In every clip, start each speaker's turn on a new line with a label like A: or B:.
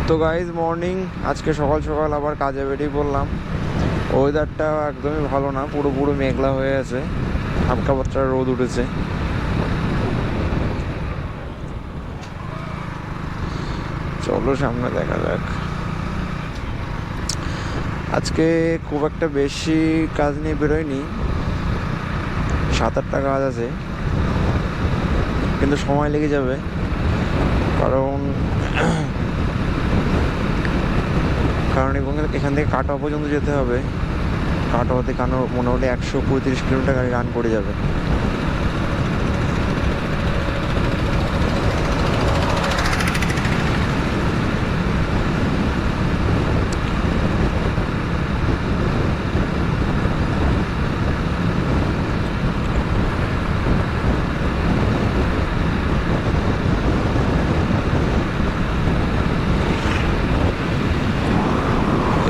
A: তো guys morning, আজকে সকাল সকাল আবার কাজে বেরিয়ে পড়লাম। ওয়েদারটা একদমই ভালো না, পুরো পুরো মেঘলা হয়ে আছে, হালকা পাতলা রোদ উঠেছে। চলো সামনে দেখা যাক। আজকে খুব একটা বেশি কাজ নিয়ে বেরোয়নি, 7-8টা কাজ আছে, কিন্তু সময় লেগে যাবে কারণ কারণ এখান থেকে কাটোয়া পর্যন্ত যেতে হবে। কাটোয়াতে মোটামুটি 135 কিলোমিটার গাড়ি রান করে যাবে।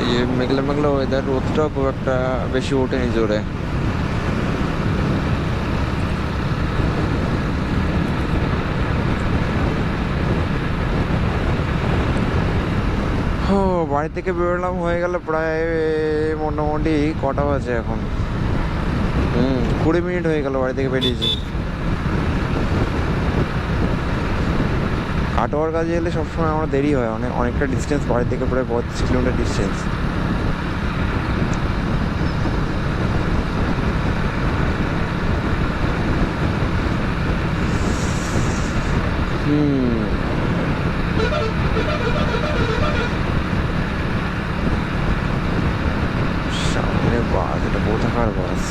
A: এই যে মেঘলা মেঘলা ওয়েদার, রোদটাও খুব একটা বেশি ওঠেনি জোরে। ও, বাড়ি থেকে বেরোলাম হয়ে গেল প্রায় মোটামুটি কটা বাজে এখন, 20 মিনিট হয়ে গেল বাড়ি থেকে বেরিয়েছি। কাটোয়ার কাজে এলে সবসময় আমার দেরি হয়, অনেকটা ডিস্টেন্স, বাড়ি থেকে প্রায় 35 কিলোমিটার ডিস্টেন্স। সামনে বাস, এটা কোথাকার বাস?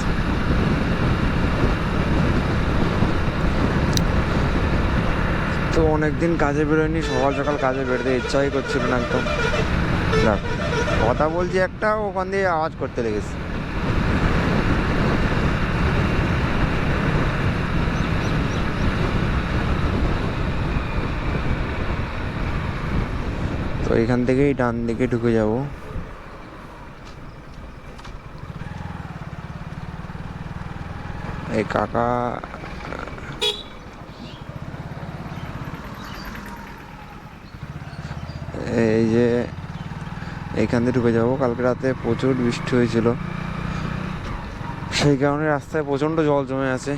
A: তো অনেকদিন কাজে বেরোয়নি, সকাল সকাল কাজে বেরোতে ইচ্ছাই করছিল না একদম। দেখ, কথা বলছি একটা, ওখান দিয়ে আওয়াজ করতে লেগেছে। তো এখান থেকেই ডান দিকে ঢুকে যাব। এই কাকা এই যে এইখান দিয়ে ঢুকে যাবো। কালকে রাতে প্রচুর বৃষ্টি হয়েছিল, সেই কারণে রাস্তায় প্রচণ্ড জল জমে আছে।